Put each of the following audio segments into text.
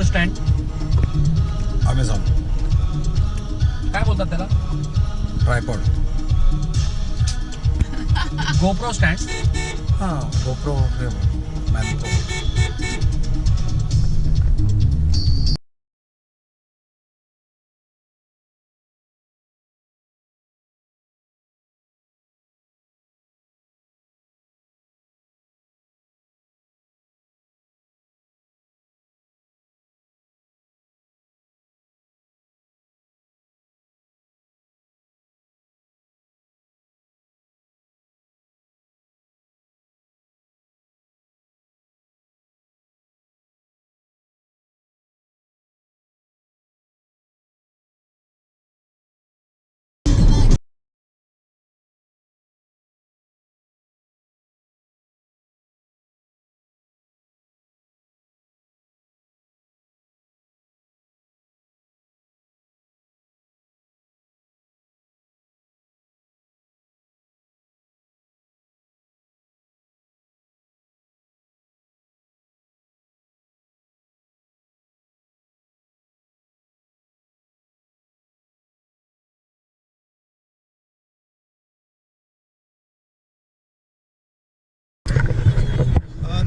Stand Amazon काय बोलतात त्याला? ट्रायपॉड. GoPro stand. हां गोप्रो मॅनप्रो.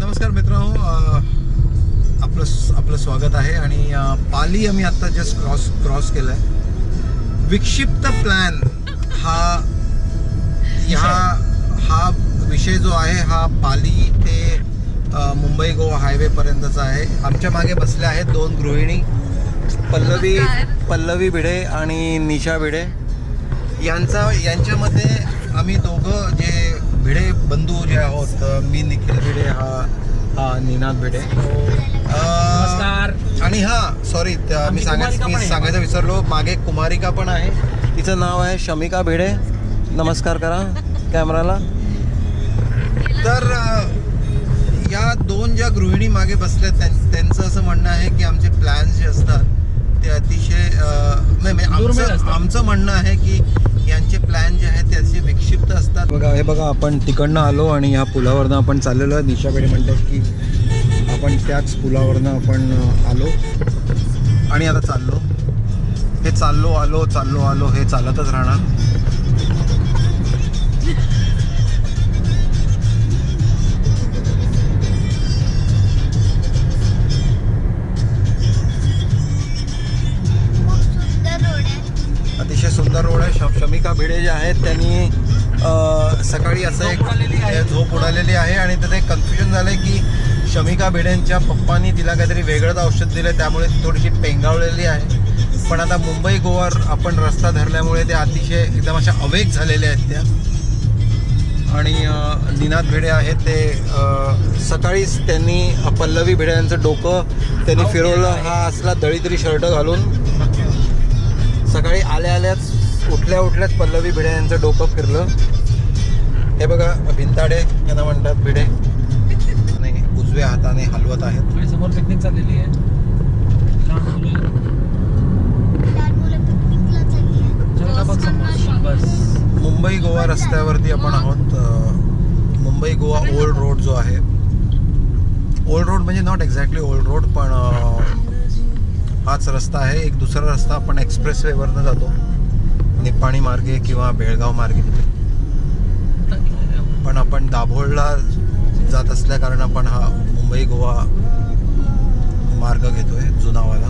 नमस्कार मित्रांनो, आपलं स्वागत आहे. आणि पाली आम्ही आत्ता जस्ट क्रॉस केलं आहे. विक्षिप्त प्लॅन हा विषय जो आहे हा पाली ते मुंबई गोवा हायवेपर्यंतचा आहे. आमच्या मागे बसल्या आहेत दोन गृहिणी, पल्लवी भिडे आणि निशा भिडे. यांच्यामध्ये आम्ही दोघं जे भिडे बंधू जे आहोत, मी निखिल भिडे, हा निनाद भिडे. नमस्कार. आणि सॉरी मी सांगायचं विसरलो, मागे कुमारिका पण आहे. तिचं नाव आहे शमिका भिडे. नमस्कार करा कॅमेराला. तर या दोन ज्या गृहिणी मागे बसल्या त्यांचं असं म्हणणं आहे की आमचे प्लॅन्स जे असतात ते अतिशय आमचं म्हणणं आहे की यांचे प्लॅन जे आहेत ते असे विक्षिप्त असतात. हे बघा आपण तिकडनं आलो आणि ह्या पुलावरनं आपण चाललेलो. निशाकडे म्हणतात की आपण त्याच पुलावरनं आपण आलो आणि आता चाललो. हे चाललो आलो हे चालतच राहणार. अतिशय सुंदर रोड आहे. शमिका भिडे जे आहेत त्यांनी सकाळी असं एक झोप उडालेली आहे आणि तिथे कन्फ्युजन झालंय की शमिका भिडेंच्या पप्पांनी तिला काहीतरी वेगळंच औषध दिलं, त्यामुळे ती थोडीशी पेंगावलेली आहे. पण आता मुंबई गोवार आपण रस्ता धरल्यामुळे ते अतिशय एकदम अशा अवेक झालेल्या आहेत त्या. आणि निनाद भिडे आहेत ते सकाळीच त्यांनी पल्लवी भिडे यांचं डोकं त्यांनी फिरवलं. हा असला दळीतरी शर्ट घालून सकाळी आल्याच उठल्याच पल्लवी भिडे यांचं डोकं फिरलं. हे बघा भिंताडे यांना म्हणतात भिडे, आणि उजव्या हाताने हलवत आहेत. समोर पिकनिक चाललेली आहे. मुंबई गोवा रस्त्यावरती आपण आहोत. मुंबई गोवा ओल्ड रोड जो आहे, ओल्ड रोड म्हणजे नॉट एक्झॅक्टली ओल्ड रोड, पण हाच रस्ता आहे. एक दुसरा रस्ता आपण एक्सप्रेस वेवरनं जातो, निपाणी मार्गे किंवा बेळगाव मार्गे. पण आपण दाभोळला जात असल्या कारण आपण हा मुंबई गोवा मार्ग घेतोय, जुनावाला.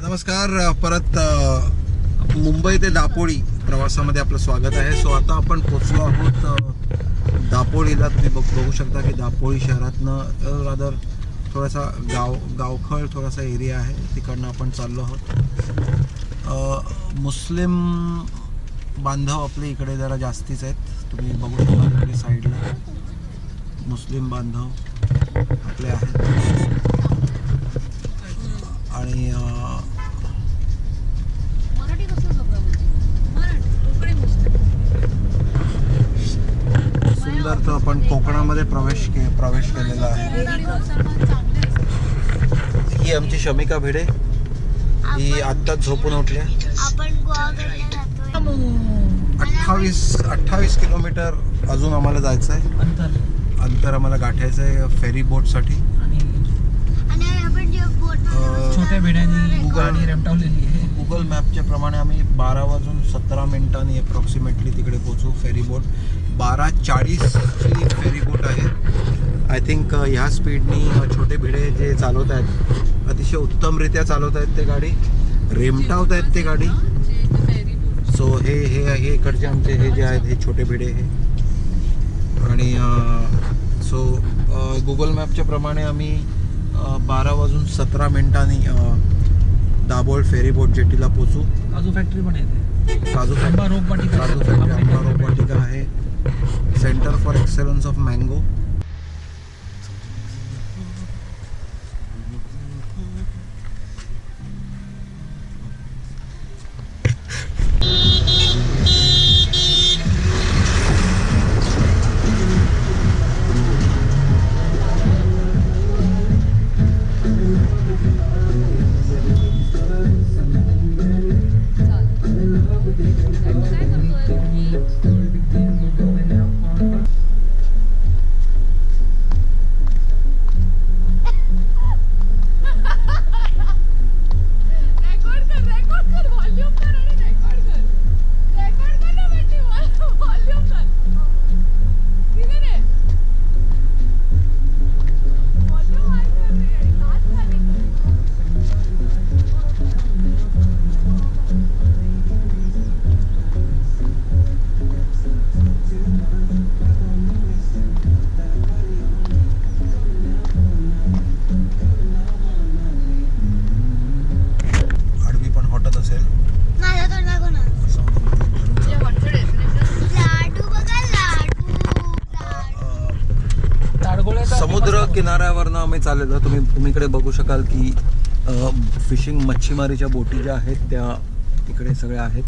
नमस्कार. परत मुंबई ते दापोळी प्रवासामध्ये आपलं स्वागत आहे. सो आता आपण पोचलो आहोत दापोळीला. तुम्ही बघू शकता की दापोळी शहरातनं रादर थोडासा गावखळ थोडासा एरिया आहे, तिकडनं आपण चाललो आहोत. मुस्लिम बांधव आपले इकडे जरा जास्तीच आहेत. तुम्ही बघू शकता इकडे साईडला मुस्लिम बांधव आपले आहेत. आणि तर आपण कोकणामध्ये प्रवेश केलेला आहे. ही आमची शमिका भिडे, ही आत्ताच झोपून उठली. आपण गोवाकडे जातोय. 28 किलोमीटर अजून आम्हाला जायचं आहे. अंतर आम्हाला गाठायचं आहे फेरी बोटसाठी. आणि आपण जे बोट छोट्या भिड्यांनी गाडी रेमटावलेली आहे. गुगल मॅपच्या प्रमाणे आम्ही 12:17 अप्रॉक्सिमेटली तिकडे पोहोचू. फेरी बोट 12:40ची फेरी बोट आहे. आय थिंक ह्या स्पीडनी छोटे भिडे जे चालवत आहेत अतिशय उत्तमरित्या चालवत आहेत ते गाडी, रेमटावत आहेत ते गाडी. सो हे इकडचे आमचे हे जे आहेत हे छोटे भिडे हे. आणि सो गुगल मॅपच्या प्रमाणे आम्ही 12:17 दाभोळ फेरी बोट जेटीला पोचू. काजू फॅक्टरी पण येते. काजू फॅक्टरी आंबा रोपवाटिका आहे. Centre for excellence of mango. समुद्र किनाऱ्यावरनं आम्ही चाललेलो. तुम्हीकडे बघू शकाल की फिशिंग मच्छीमारीच्या बोटी ज्या आहेत त्या तिकडे सगळ्या आहेत.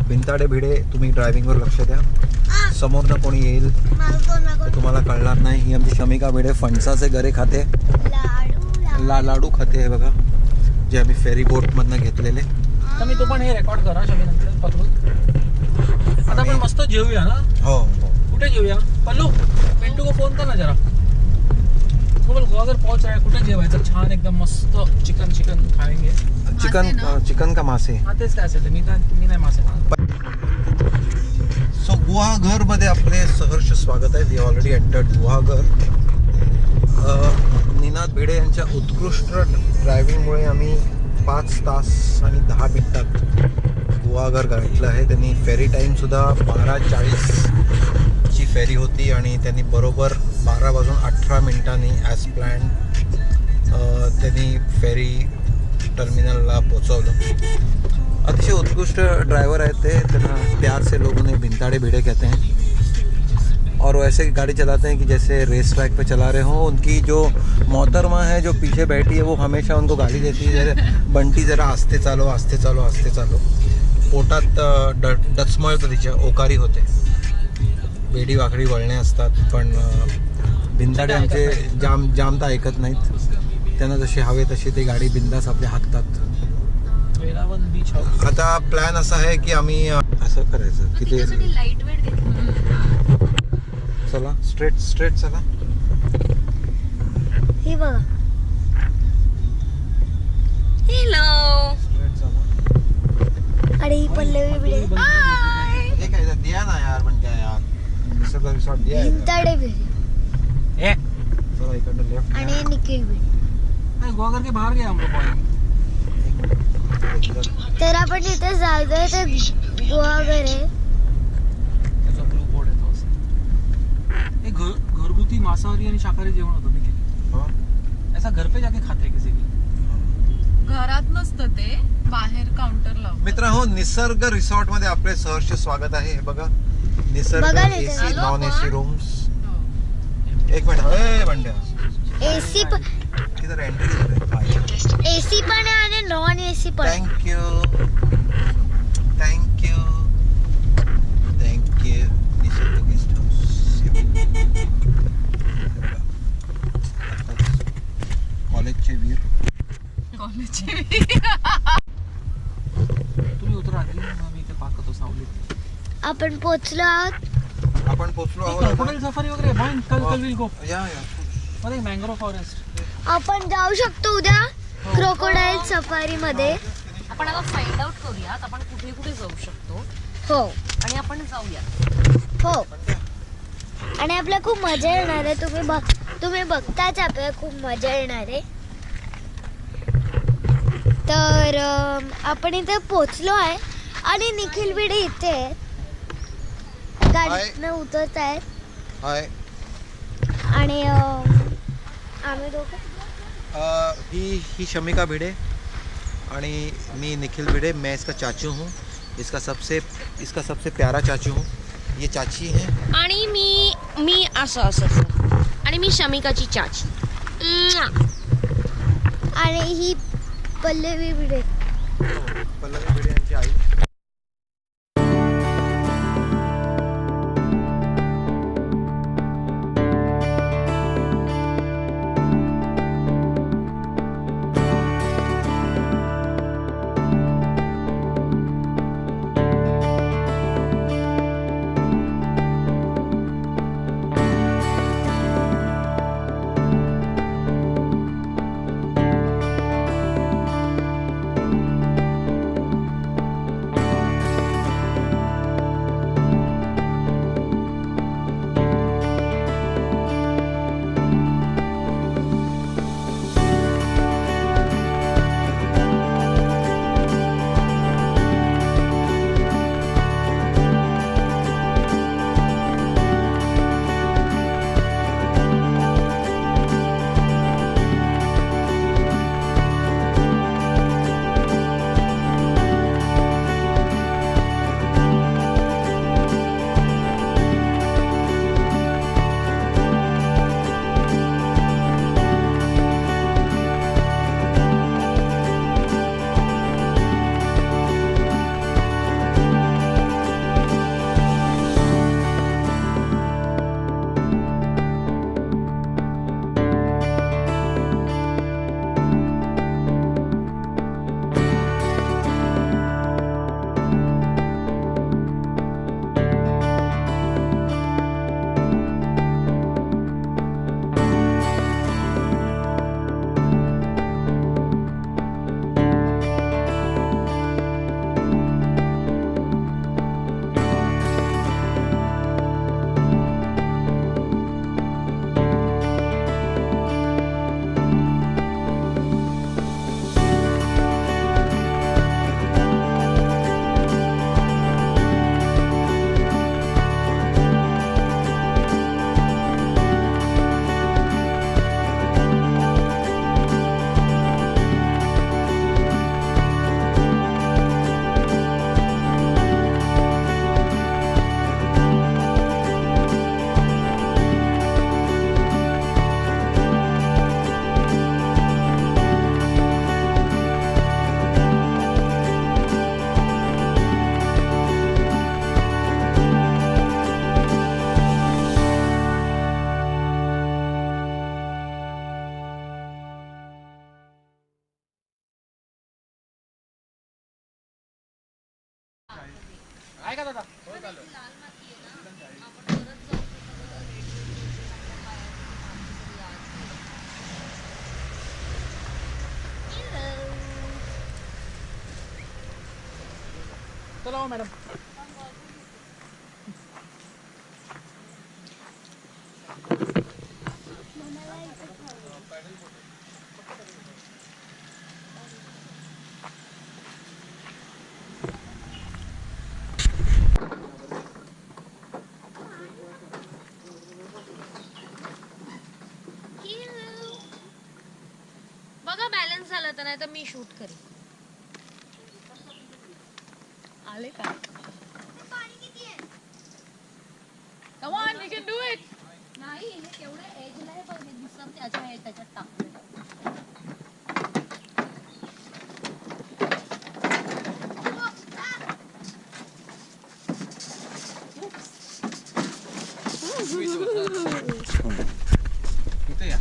भिंताडे भिडे तुम्ही ड्रायव्हिंगवर लक्ष द्या. समोरनं कोणी येईल तर तुम्हाला कळणार नाही. ही आमची शमिका भिडे फणसाचे गरे खाते, लाडू खाते आहे बघा, जे आम्ही फेरी बोटमधनं घेतलेले. आता मी तो पण हे रेकॉर्ड करा शमी पकडून. आता आपण मस्त जेवूया ना. हो. कुठे जेवूया पल्लू? पिंटू को फोन कर ना जरा. बोल गोवा पहुंच रहा है, कुठे जेवायचं छान एकदम मस्त चिकन खाएंगे. चिकन का मासे. हा तेच काय असेल मी नाही मासे खाणार. सो गुहागर मध्ये आपले सहर्ष स्वागत आहे. We already entered Guhagar. Ninad Bhide यांच्या उत्कृष्ट ड्रायव्हिंगमुळे आम्ही 5 तास आणि 10 मिनिटात गुहागर गाठलं आहे. त्यांनी फेरी टाईमसुद्धा 12:40ची फेरी होती आणि त्यांनी बरोबर 12:18 ॲज प्लॅन त्यांनी फेरी टर्मिनलला पोचवलं. अतिशय उत्कृष्ट ड्राइवर आहेत ते. त्यांना प्यार से लोग उन्हें भिंताड़े भिड़े कहते हैं और वैसे गाड़ी चलाते हैं कि जैसे रेस ट्रैक पे चला रहे हों. उनकी जो मोहतरमा है जो पीछे बैठी है वो हमेशा उनको गाली देती है, जरा बंटी जरा आस्ते चालो आस्ते चालो आस्ते चालो. पोटात डचमळतं तिच्या, ओकारी होते, वेडी वाकडी वळणे असतात. पण भिंताडे आमचे जाम तर ऐकत नाहीत. त्यांना जशी हवे तशी ती गाडी बिंदास आपल्या हाकतात. आता प्लॅन असा आहे की आम्ही असं करायचं की ते चला स्ट्रेट चला. हे बघा. हॅलो. अरे ही पल्लवी भिडे. हे काय द्या ना यार, पण काय यार निसर्ग रिसॉर्ट द्या. भिंताडे भिडे ए चला इकडनं लेफ्ट. आणि निखिल भिडे. गोवा करके बाहर गया हम लोग. तर आपण तिथे जायचंय ते गुहागर आहे. त्याचा ब्लू बोर्ड आहे तो असं. एक घरगुती मांसाहारी आणि शाकाहारी जेवण होतं मी ऐसा घर पे जाके खाते किसी की. घरात नसतं ते, बाहेर काउंटर लावतात. मित्रांनो, निसर्ग रिसॉर्ट मध्ये आपले सहर्ष स्वागत आहे. हे बघा निसर्ग बघा एसी नॉन एसी रूम्स. हो. एक मिनिट. ए बंड्या, एसी पण किधर एंट्री किधर है? एसी पण आहे आणि नॉन एसी पण. थँक्यू निसर्ग गेस्ट हाऊस. आपण पोचलो आहोत. आपण पोचलो आहोत क्रोकोडाईल सफारी वगैरे बाय कल विल गो. या मध्ये मँग्रोव्ह फॉरेस्ट. आपण जाऊ शकतो उद्या क्रोकोडाईल सफारी मध्ये. आपण आता फाइंड आउट करूयात आपण कुठे कुठे जाऊ शकतो हो आणि आपण जाऊया. हो आणि आपल्याला खूप मजा येणार आहे. तुम्ही बघताच आपल्याला खूप मजा येणार आहे. तर आपण इथे पोचलो आहे आणि निखिल भिडे इथे आहेत. गाडीतनं उतरत आहेत. हाय. आणि आम्ही दोघं ही शमिका भिड़े आणि मी निखिल भिड़े. मैं इसका चाचू हूँ. इसका सबसे प्यारा चाचू हूँ. ये चाची है. आणि मी असं आणि मी शमिकाची चाची. आणि ही पल्लवी भिडे. पल्लवी भिड़े यांची आई. आहे का दादा? चला हो मॅडम. बघा बॅलन्स झालं तर नाही तर मी शूट करेन. आले का? Come on, we can do it. नाही हे केवढं एजला आहे बघ हे दिसत त्याच्या आहे त्याच्यात टाकलं. इथे या.